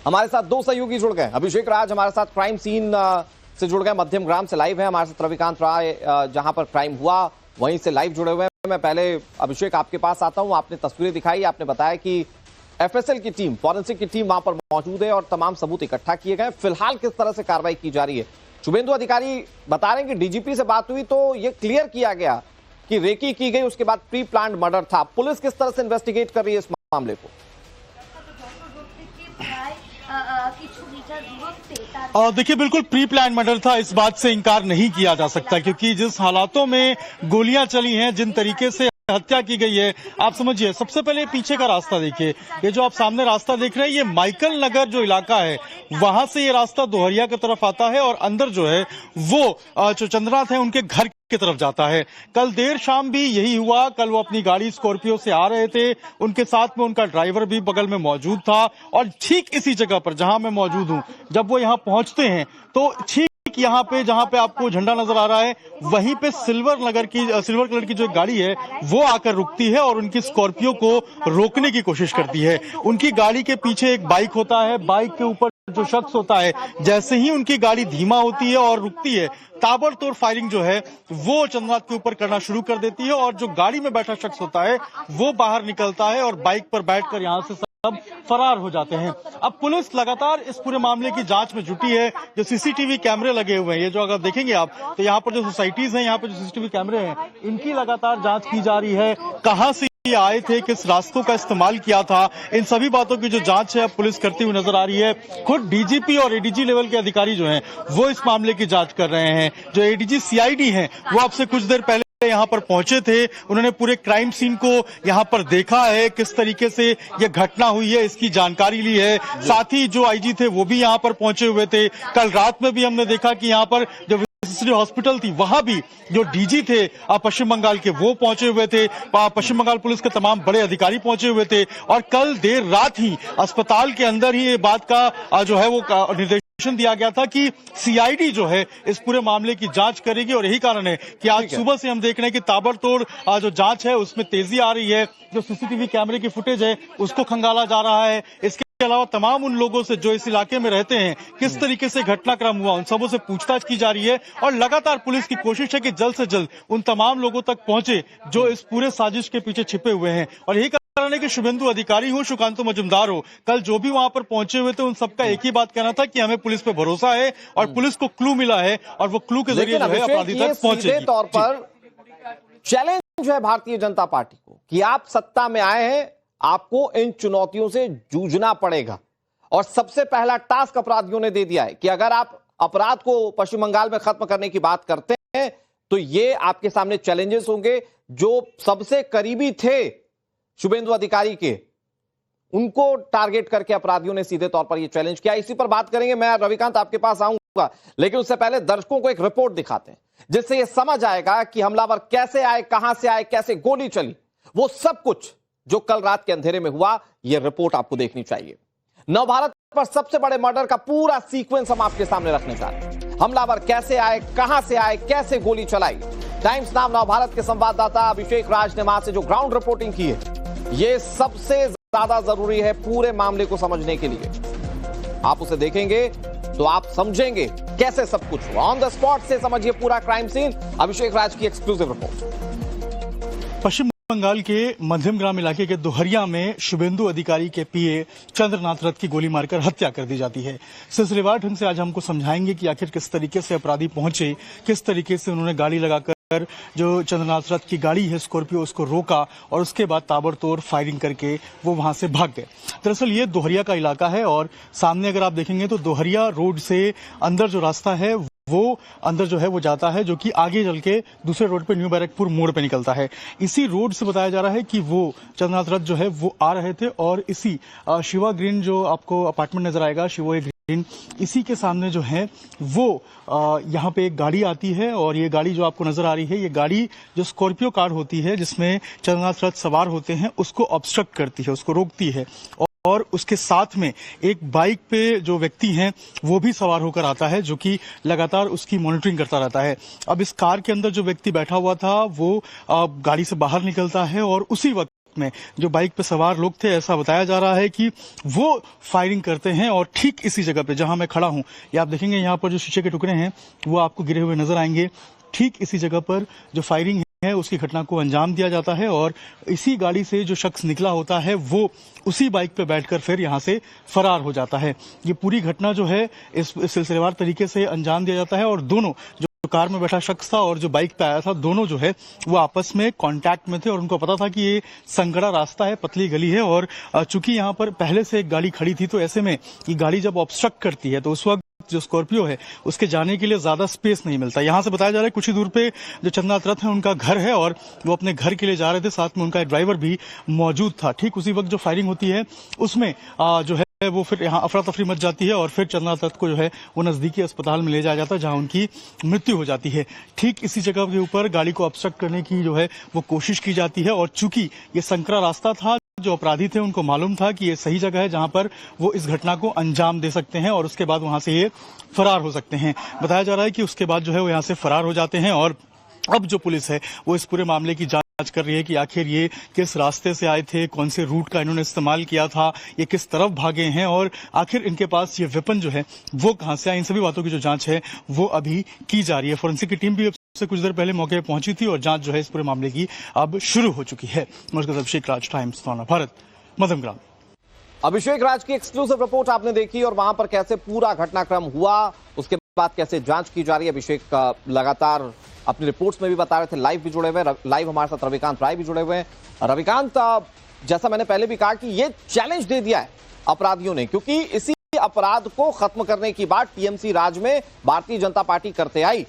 हमारे साथ दो सहयोगी जुड़ गए। अभिषेक राज हमारे साथ क्राइम सीन से जुड़ गए, मध्यम ग्राम से लाइव है। हमारे साथ रविकांत राय जहां पर क्राइम हुआ वहीं से लाइव जुड़े हुए हैं। मैं पहले अभिषेक आपके पास आता हूं। आपने तस्वीरें दिखाई, आपने बताया कि एफएसएल की टीम, फॉरेंसिक की टीम वहां पर मौजूद है और तमाम सबूत इकट्ठा किए गए। फिलहाल किस तरह से कार्रवाई की जा रही है? शुभेंदु अधिकारी बता रहे हैं कि डीजीपी से बात हुई तो ये क्लियर किया गया कि रेकी की गई, उसके बाद प्री प्लान्ड मर्डर था। पुलिस किस तरह से इन्वेस्टिगेट कर रही है इस मामले को? देखिए, बिल्कुल प्री प्लान मर्डर था, इस बात से इनकार नहीं किया जा सकता, क्योंकि जिस हालातों में गोलियां चली हैं, जिन तरीके से हत्या की गई है, आप समझिए। सबसे पहले पीछे का रास्ता देखिए, ये जो आप सामने रास्ता देख रहे हैं, ये माइकल नगर जो इलाका है, वहां से ये रास्ता दोहरिया की तरफ आता है और अंदर जो है वो जो चंद्रनाथ है उनके घर की तरफ जाता है। कल देर शाम भी यही हुआ। कल वो अपनी गाड़ी स्कॉर्पियो से आ रहे थे, उनके साथ में उनका ड्राइवर भी बगल में मौजूद था और ठीक इसी जगह पर जहां मैं मौजूद हूं, जब वो यहां पहुंचते हैं तो ठीक यहाँ पे जहां पे आपको झंडा नजर आ रहा है, वहीं पे सिल्वर कलर की जो गाड़ी है वो आकर रुकती है और उनकी स्कॉर्पियो को रोकने की कोशिश करती है। उनकी गाड़ी के पीछे एक बाइक होता है, बाइक के ऊपर जो शख्स होता है, जैसे ही उनकी गाड़ी धीमा होती है और रुकती है, ताबड़तोड़ फायरिंग जो है वो चंद्रनाथ के ऊपर करना शुरू कर देती है और जो गाड़ी में बैठा शख्स होता है वो बाहर निकलता है और बाइक पर बैठकर यहाँ से सब फरार हो जाते हैं। अब पुलिस लगातार इस पूरे मामले की जांच में जुटी है। जो सीसीटीवी कैमरे लगे हुए हैं, ये जो अगर देखेंगे आप तो यहाँ पर जो सोसाइटीज हैं, यहाँ पर जो सीसीटीवी कैमरे हैं, इनकी लगातार जांच की जा रही है। कहां से आए थे, किस रास्तों का इस्तेमाल किया था, इन सभी बातों की जो जांच है अब पुलिस करती हुई नजर आ रही है। खुद डीजीपी और एडीजी लेवल के अधिकारी जो हैं वो इस मामले की जांच कर रहे हैं। जो एडीजी सीआईडी हैं वो आपसे कुछ देर पहले यहाँ पर पहुंचे थे, उन्होंने पूरे क्राइम सीन को यहाँ पर देखा है, किस तरीके से ये घटना हुई है इसकी जानकारी ली है। साथ ही जो आईजी थे वो भी यहाँ पर पहुंचे हुए थे। कल रात में भी हमने देखा कि यहाँ पर जो हॉस्पिटल थी वहां भी जो डीजी थे पश्चिम बंगाल के वो पहुंचे हुए थे, पश्चिम बंगाल पुलिस के तमाम बड़े अधिकारी पहुंचे हुए थे और कल देर रात ही अस्पताल के अंदर ही ये बात का जो है वो निर्देश दिया गया था कि सीआईडी जो है इस पूरे मामले की जांच करेगी और यही कारण है कि आज सुबह से हम देख रहे हैं कि ताबड़तोड़ जो जांच है उसमें तेजी आ रही है। जो सीसीटीवी कैमरे की फुटेज है उसको खंगाला जा रहा है। इसके अलावा तमाम उन लोगों से जो इस इलाके में रहते हैं, किस तरीके से घटनाक्रम हुआ, उन सबों से पूछताछ की जा रही है और लगातार पुलिस की कोशिश है कि जल्द से जल्द उन तमाम लोगों तक पहुंचे जो इस पूरे साजिश के पीछे छिपे हुए हैं। और यही कारण है कि शुभेंदु अधिकारी हो, सुकांतु मजुमदार हो, कल जो भी वहां पर पहुंचे हुए थे उन सबका एक ही बात कहना था कि हमें पुलिस पे भरोसा है और पुलिस को क्लू मिला है और वो क्लू के जरिए जो है अपराधी तक पहुंचेगी। सीधे तौर पर चैलेंज है भारतीय जनता पार्टी को कि आप सत्ता में आए हैं, आपको इन चुनौतियों से जूझना पड़ेगा और सबसे पहला टास्क अपराधियों ने दे दिया है कि अगर आप अपराध को पश्चिम बंगाल में खत्म करने की बात करते हैं तो ये आपके सामने चैलेंजेस होंगे। जो सबसे करीबी थे शुभेंदु अधिकारी के, उनको टारगेट करके अपराधियों ने सीधे तौर पर यह चैलेंज किया। इसी पर बात करेंगे। मैं रविकांत आपके पास आऊंगा, लेकिन उससे पहले दर्शकों को एक रिपोर्ट दिखाते हैं जिससे यह समझ आएगा कि हमलावर कैसे आए, कहां से आए, कैसे गोली चली। वो सब कुछ जो कल रात के अंधेरे में हुआ, यह रिपोर्ट आपको देखनी चाहिए। नवभारत पर सबसे बड़े मर्डर का पूरा सीक्वेंस हम आपके सामने रखने जा रहे हैं। हमलावर कैसे आए, कहां से आए, कैसे गोली चलाई। टाइम्स नाउ नवभारत के संवाददाता अभिषेक राज ने वहां से जो ग्राउंड रिपोर्टिंग की है, यह सबसे ज्यादा जरूरी है पूरे मामले को समझने के लिए। आप उसे देखेंगे तो आप समझेंगे कैसे सब कुछ हुआ। ऑन द स्पॉट से समझिए पूरा क्राइम सीन। अभिषेक राज की एक्सक्लूसिव रिपोर्ट। पश्चिम बंगाल के मध्यम ग्राम इलाके के दोहरिया में शुभेंदु अधिकारी के पीए चंद्रनाथ रथ की गोली मारकर हत्या कर दी जाती है। सिलसिलेवार ढंग से आज हमको समझाएंगे कि आखिर किस तरीके से अपराधी पहुंचे, किस तरीके से उन्होंने गाड़ी लगाकर जो चंद्रनाथ रथ की गाड़ी है स्कॉर्पियो उसको रोका और उसके बाद ताबड़तोड़ फायरिंग करके वो वहां से भाग गए। दरअसल ये दोहरिया का इलाका है और सामने अगर आप देखेंगे तो दोहरिया रोड से अंदर जो रास्ता है वो अंदर जो है वो जाता है, जो कि आगे चल के दूसरे रोड पे न्यू बैरकपुर मोड़ पे निकलता है। इसी रोड से बताया जा रहा है कि वो चंद्रनाथ रथ जो है वो आ रहे थे और इसी शिवा ग्रीन जो आपको अपार्टमेंट नजर आएगा, शिवा ग्रीन, इसी के सामने जो है वो यहाँ पे एक गाड़ी आती है और ये गाड़ी जो आपको नजर आ रही है, ये गाड़ी जो स्कॉर्पियो कार होती है जिसमें चंद्रनाथ रथ सवार होते हैं, उसको ऑब्स्ट्रक्ट करती है, उसको रोकती है। और उसके साथ में एक बाइक पे जो व्यक्ति हैं वो भी सवार होकर आता है, जो कि लगातार उसकी मॉनिटरिंग करता रहता है। अब इस कार के अंदर जो व्यक्ति बैठा हुआ था वो गाड़ी से बाहर निकलता है और उसी वक्त वक्त में जो बाइक पे सवार लोग थे, ऐसा बताया जा रहा है कि वो फायरिंग करते हैं और ठीक इसी जगह पे जहां मैं खड़ा हूं, ये आप देखेंगे यहाँ पर जो शीशे के टुकड़े हैं वो आपको गिरे हुए नजर आएंगे। ठीक इसी जगह पर जो फायरिंग है उसकी घटना को अंजाम दिया जाता है और इसी गाड़ी से जो शख्स निकला होता है वो उसी बाइक पे बैठकर फिर यहाँ से फरार हो जाता है। ये पूरी घटना जो है इस सिलसिलेवार तरीके से अंजाम दिया जाता है और दोनों जो कार में बैठा शख्स था और जो बाइक पे आया था, दोनों जो है वो आपस में कांटेक्ट में थे और उनको पता था कि ये संगड़ा रास्ता है, पतली गली है और चूंकि यहाँ पर पहले से एक गाड़ी खड़ी थी तो ऐसे में ये गाड़ी जब ऑब्स्ट्रक्ट करती है तो उस वक्त जो स्कॉर्पियो है उसके जाने के लिए ज्यादा स्पेस नहीं मिलता। यहाँ से बताया जा रहा है कुछ ही दूर पे जो चंद्रनाथ रथ है उनका घर है और वो अपने घर के लिए जा रहे थे, साथ में उनका एक ड्राइवर भी मौजूद था। ठीक उसी वक्त जो फायरिंग होती है उसमें जो है वो फिर यहाँ अफरा तफरी मच जाती है और फिर चंद्रनाथ रथ को जो है वो नजदीकी अस्पताल में ले जाया जाता है जहां उनकी मृत्यु हो जाती है। ठीक इसी जगह के ऊपर गाड़ी को ऑब्स्ट्रक्ट करने की जो है वो कोशिश की जाती है और चूंकि ये संकरा रास्ता था, जो अपराधी थे उनको मालूम था कि ये सही जगह है जहां पर वो इस घटना को अंजाम दे सकते हैं और उसके बाद वहां से ये फरार हो सकते हैं। बताया जा रहा है कि उसके बाद जो है वो यहाँ से फरार हो जाते हैं और अब जो पुलिस है वो इस पूरे मामले की जांच कर रही है कि आखिर ये किस रास्ते से आए थे, कौन से रूट का इन्होंने इस्तेमाल किया था, ये किस तरफ भागे हैं और आखिर इनके पास ये वेपन जो है वो कहां से आया। इन सभी बातों की जो जांच है वो अभी की जा रही है। फोरेंसिक की टीम भी से कुछ देर पहले मौके पर पहुंची थी और जांच जो है इस पूरे मामले की अब शुरू हो चुकी है। अभिषेक राज, टाइम्स भारत, मध्यम। अभिषेक राज की एक्सक्लूसिव रिपोर्ट आपने देखी और वहां पर कैसे पूरा घटनाक्रम हुआ, उसके बाद कैसे जांच की जा रही है। अभिषेक लगातार अपनी रिपोर्ट्स में भी बता रहे थे, लाइव भी जुड़े हुए, लाइव हमारे साथ रविकांत राय भी जुड़े हुए हैं। रविकांत, जैसा मैंने पहले भी कहा कि ये चैलेंज दे दिया है अपराधियों ने, क्योंकि इसी अपराध को खत्म करने की बात टीएमसी राज में भारतीय जनता पार्टी करते आई।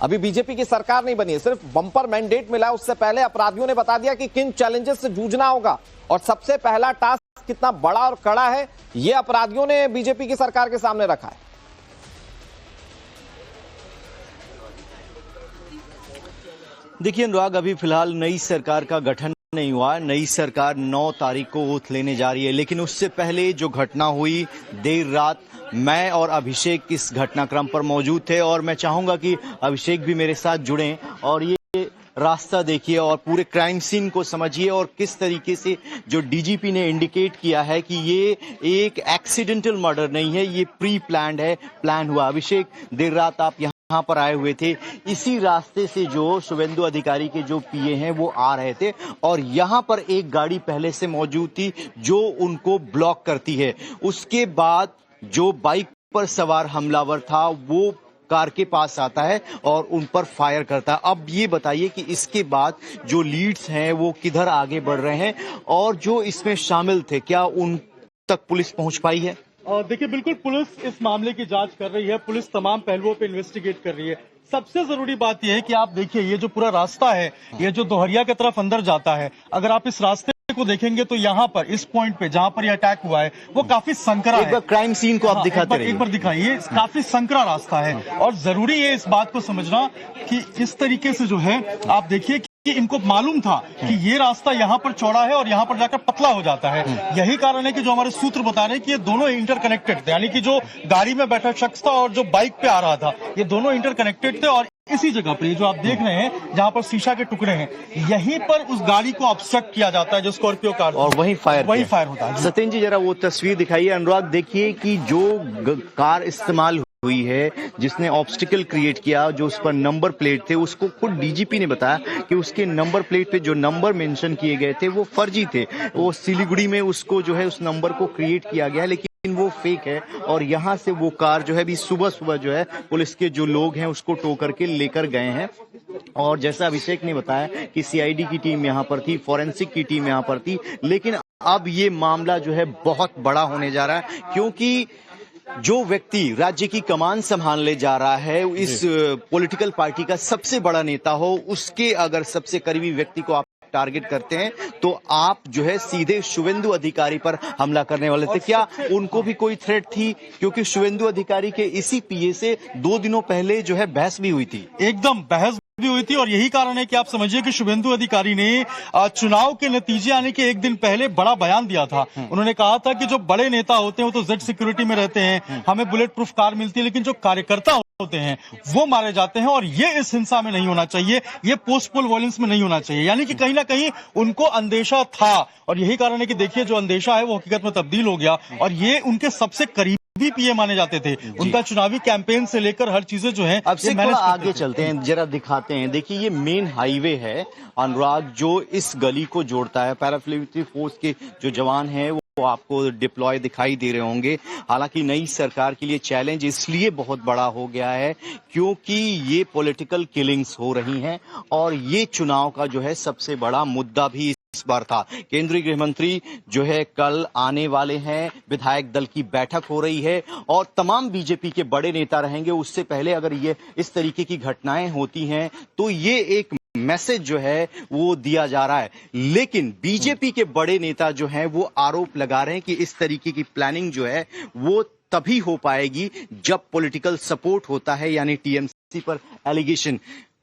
अभी बीजेपी की सरकार नहीं बनी है, सिर्फ बंपर मैंडेट मिला है। उससे पहले अपराधियों ने बता दिया कि किन चैलेंजेस से जूझना होगा और सबसे पहला टास्क कितना बड़ा और कड़ा है, यह अपराधियों ने बीजेपी की सरकार के सामने रखा है। देखिए अनुराग, अभी फिलहाल नई सरकार का गठन नहीं हुआ। नई सरकार 9 तारीख को ओथ लेने जा रही है, लेकिन उससे पहले जो घटना हुई देर रात, मैं और अभिषेक इस घटनाक्रम पर मौजूद थे और मैं चाहूंगा कि अभिषेक भी मेरे साथ जुड़ें और ये रास्ता देखिए और पूरे क्राइम सीन को समझिए और किस तरीके से जो डीजीपी ने इंडिकेट किया है कि ये एक एक्सीडेंटल मर्डर नहीं है, ये प्री प्लान्ड है, प्लान हुआ। अभिषेक, देर रात आप यहाँ पर आए हुए थे, इसी रास्ते से जो शुभेंदु अधिकारी के जो पीए हैं वो आ रहे थे और यहाँ पर एक गाड़ी पहले से मौजूद थी जो उनको ब्लॉक करती है। उसके बाद जो बाइक पर सवार हमलावर था वो कार के पास आता है और उन पर फायर करता है। अब ये बताइए कि इसके बाद जो लीड्स हैं वो किधर आगे बढ़ रहे हैं और जो इसमें शामिल थे क्या उन तक पुलिस पहुंच पाई है? और देखिए, बिल्कुल पुलिस इस मामले की जांच कर रही है, पुलिस तमाम पहलुओं पे इन्वेस्टिगेट कर रही है। सबसे जरूरी बात यह है कि आप देखिए ये जो पूरा रास्ता है, ये जो दोहरिया की तरफ अंदर जाता है, अगर आप इस रास्ते को देखेंगे तो यहाँ पर इस पॉइंट पे जहाँ पर ये अटैक हुआ है वो काफी संकरा है। एक बार क्राइम सीन को आप दिखाते रहिए। एक बार दिखाइए, काफी संकरा रास्ता है और जरूरी है इस बात को समझना कि इस तरीके से जो है आप देखिए कि इनको मालूम था कि ये रास्ता यहाँ पर चौड़ा है और यहाँ पर जाकर पतला हो जाता है। यही कारण है कि जो हमारे सूत्र बता रहे हैं कि ये दोनों इंटरकनेक्टेड थे, यानी कि जो गाड़ी में बैठा शख्स था और जो बाइक पे आ रहा था, ये दोनों इंटरकनेक्टेड थे और इसी जगह पर जो आप देख रहे हैं जहां पर शीशा के टुकड़े हैं, यहीं पर उस गाड़ी को ऑब्स्ट्रक्ट किया जाता है जो स्कॉर्पियो कार, और वही फायर होता है। सत्येंद्र जी, जरा वो तस्वीर दिखाइए। अनुराग, देखिए कि जो कार इस्तेमाल हुई है, जिसने ऑब्स्टिकल क्रिएट किया, जो उस पर नंबर प्लेट थे, उसको खुद डीजीपी ने बताया कि उसके नंबर प्लेट पे जो नंबर मेंशन किए गए थे वो फर्जी थे। वो सिलीगुड़ी में उसको जो है उस नंबर को क्रिएट किया गया है, लेकिन वो फेक है और यहाँ से वो कार जो है अभी सुबह सुबह जो है पुलिस के जो लोग हैं उसको टो करके लेकर गए हैं। और जैसा अभिषेक ने बताया कि सीआईडी की टीम यहाँ पर थी, फोरेंसिक की टीम यहाँ पर थी, लेकिन अब ये मामला जो है बहुत बड़ा होने जा रहा है, क्योंकि जो व्यक्ति राज्य की कमान संभालने जा रहा है, इस पॉलिटिकल पार्टी का सबसे बड़ा नेता हो, उसके अगर सबसे करीबी व्यक्ति को आप टारगेट करते हैं तो आप जो है सीधे शुभेंदु अधिकारी पर हमला करने वाले थे। क्या उनको भी कोई थ्रेट थी? क्योंकि शुभेंदु अधिकारी के इसी पीए से 2 दिनों पहले जो है बहस भी हुई थी। एकदम बहस भी हुई थी और यही कारण है कि आप समझिए कि शुभेंदु अधिकारी ने चुनाव के नतीजे आने के एक दिन पहले बड़ा बयान दिया था। उन्होंने कहा था कि जो बड़े नेता होते हैं वो तो जेड सिक्योरिटी में रहते हैं, हमें बुलेट प्रूफ कार मिलती है, लेकिन जो कार्यकर्ता होते हैं वो मारे जाते हैं और ये इस हिंसा में नहीं होना चाहिए, ये पोस्ट पोल वॉयलेंस में नहीं होना चाहिए। यानी कि कहीं ना कहीं उनको अंदेशा था और यही कारण है कि देखिए जो अंदेशा है वो हकीकत में तब्दील हो गया और ये उनके सबसे करीब भी पीएम माने जाते थे। उनका चुनावी कैंपेन से लेकर हर चीजें जो हैं अब से थोड़ा आगे चलते हैं, जरा दिखाते हैं। देखिए ये मेन हाईवे है अनुराग, जो इस गली को जोड़ता है। पैरामिलिट्री फोर्स के जो जवान हैं वो आपको डिप्लॉय दिखाई दे रहे होंगे। हालांकि नई सरकार के लिए चैलेंज इसलिए बहुत बड़ा हो गया है क्योंकि ये पॉलिटिकल किलिंग्स हो रही हैं और ये चुनाव का जो है सबसे बड़ा मुद्दा भी इस बार था। केंद्रीय गृह मंत्री जो है कल आने वाले हैं, विधायक दल की बैठक हो रही है और तमाम बीजेपी के बड़े नेता रहेंगे। उससे पहले अगर ये इस तरीके की घटनाएं होती हैं तो ये एक मैसेज जो है वो दिया जा रहा है। लेकिन बीजेपी के बड़े नेता जो हैं वो आरोप लगा रहे हैं कि इस तरीके की प्लानिंग जो है वो तभी हो पाएगी जब पॉलिटिकल सपोर्ट होता है, यानी टीएमसी पर एलिगेशन।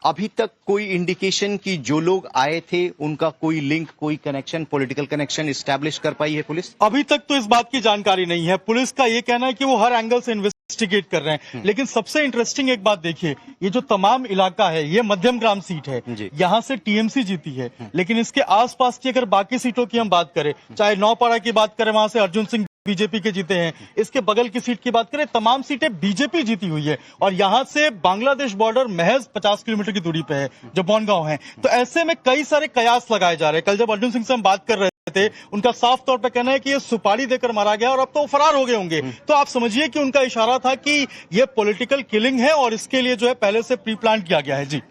अभी तक कोई इंडिकेशन कि जो लोग आए थे उनका कोई लिंक, कोई कनेक्शन, पॉलिटिकल कनेक्शन एस्टैब्लिश कर पाई है पुलिस? अभी तक तो इस बात की जानकारी नहीं है। पुलिस का ये कहना है कि वो हर एंगल से इन्वेस्टिगेट कर रहे हैं। लेकिन सबसे इंटरेस्टिंग एक बात देखिए, ये जो तमाम इलाका है ये मध्यम ग्राम सीट है, यहाँ से टीएमसी जीती है। लेकिन इसके आसपास की अगर बाकी सीटों की हम बात करें, चाहे नौपाड़ा की बात करें, वहां से अर्जुन सिंह बीजेपी के जीते हैं। इसके बगल की सीट की बात करें, तमाम सीटें बीजेपी जीती हुई है और यहां से बांग्लादेश बॉर्डर महज 50 किलोमीटर की दूरी पे है जो बनगांव है। तो ऐसे में कई सारे कयास लगाए जा रहे हैं। कल जब अर्जुन सिंह से हम बात कर रहे थे, उनका साफ तौर पे कहना है कि ये सुपारी देकर मारा गया और अब तो फरार हो गए होंगे। तो आप समझिए कि उनका इशारा था कि ये पॉलिटिकल किलिंग है और इसके लिए जो है पहले से प्री प्लान किया गया है। जी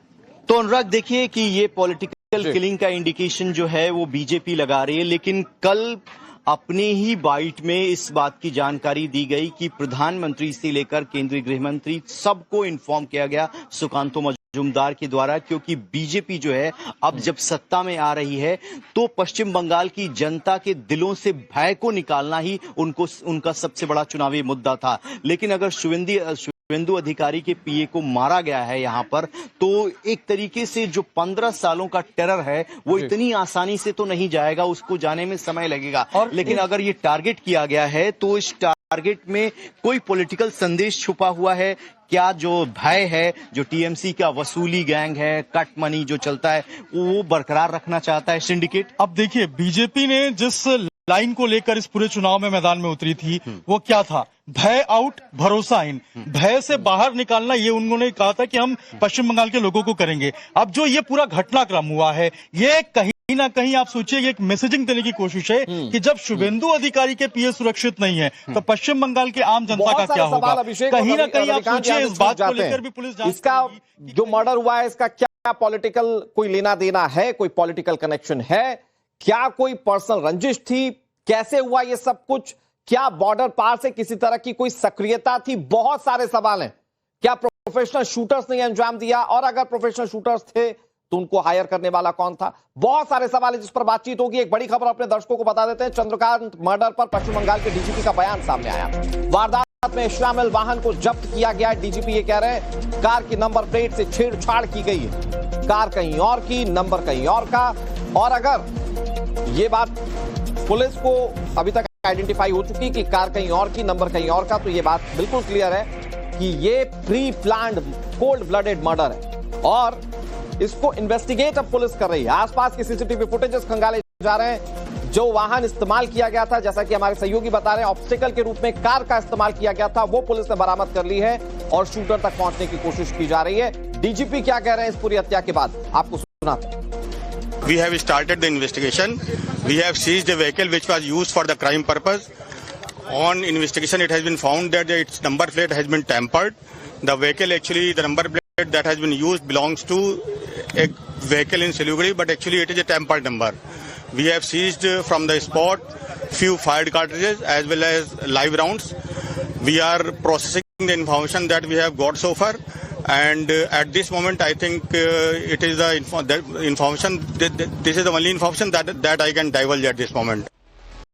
तो अनुराग देखिए कि ये पॉलिटिकल किलिंग का इंडिकेशन जो है वो बीजेपी लगा रही है, लेकिन कल अपने ही बाइट में इस बात की जानकारी दी गई कि प्रधानमंत्री से लेकर केंद्रीय गृह मंत्री सबको इन्फॉर्म किया गया सुकांतो मजूमदार के द्वारा, क्योंकि बीजेपी जो है अब जब सत्ता में आ रही है तो पश्चिम बंगाल की जनता के दिलों से भय को निकालना ही उनका सबसे बड़ा चुनावी मुद्दा था। लेकिन अगर शुभेंदु अधिकारी के पीए को मारा गया है यहाँ पर, तो एक तरीके से जो 15 सालों का टेरर है वो इतनी आसानी से तो नहीं जाएगा, उसको जाने में समय लगेगा। लेकिन अगर ये टारगेट किया गया है तो इस टारगेट में कोई पॉलिटिकल संदेश छुपा हुआ है क्या? जो भय है, जो टीएमसी का वसूली गैंग है, कट मनी जो चलता है, वो बरकरार रखना चाहता है सिंडिकेट। अब देखिए बीजेपी ने जिस लाइन को लेकर इस पूरे चुनाव में मैदान में उतरी थी वो क्या था? भय आउट, भरोसा इन। भय से बाहर निकालना ये उन्होंने कहा था कि हम पश्चिम बंगाल के लोगों को करेंगे। अब जो ये पूरा घटनाक्रम हुआ है ये कहीं ना कहीं आप सोचिए ये एक मैसेजिंग देने की कोशिश है कि जब शुभेंदु अधिकारी के पीए सुरक्षित नहीं है तो पश्चिम बंगाल के आम जनता का क्या होगा? कहीं ना कहीं आप सोचिए इस बात को लेकर भी पुलिस इसका जो मर्डर हुआ है इसका क्या पॉलिटिकल कोई लेना देना है? कोई पॉलिटिकल कनेक्शन है क्या? कोई पर्सनल रंजिश थी? कैसे हुआ ये सब कुछ? क्या बॉर्डर पार से किसी तरह की कोई सक्रियता थी? बहुत सारे सवाल हैं। क्या प्रोफेशनल शूटर्स ने अंजाम दिया? और अगर प्रोफेशनल शूटर्स थे तो उनको हायर करने वाला कौन था? बहुत सारे सवाल है जिस पर बातचीत होगी। एक बड़ी खबर अपने दर्शकों को बता देते हैं। चंद्रकांत मर्डर पर पश्चिम बंगाल के डीजीपी का बयान सामने आया। वारदात में शामिल वाहन को जब्त किया गया। डीजीपी ये कह रहे हैं कार की नंबर प्लेट से छेड़छाड़ की गई है, कार कहीं और की, नंबर कहीं और का। और अगर ये बात पुलिस को अभी तक आइडेंटिफाई हो चुकी कि कार कहीं और की, नंबर कहीं और का, तो ये बात बिल्कुल क्लियर है कि ये pre planned cold blooded murder है और इसको इन्वेस्टिगेट अब पुलिस कर रही है। आसपास की सीसीटीवी फुटेजेस खंगाले जा रहे हैं। जो वाहन इस्तेमाल किया गया था, जैसा कि हमारे सहयोगी बता रहे हैं, ऑब्स्टिकल के रूप में कार का इस्तेमाल किया गया था, वो पुलिस ने बरामद कर ली है और शूटर तक पहुंचने की कोशिश की जा रही है। डीजीपी क्या कह रहे हैं इस पूरी हत्या के बाद, आपको सुनाते हैं। We have started the investigation. We have seized a vehicle which was used for the crime purpose. On investigation, it has been found that its number plate has been tampered. The vehicle actually, the number plate that has been used belongs to a vehicle in Siliguri, but actually it is a tampered number. We have seized from the spot few fired cartridges as well as live rounds. We are processing the information that we have got so far. And at this moment, I think it is the information. This is the only information that I can divulge at this moment.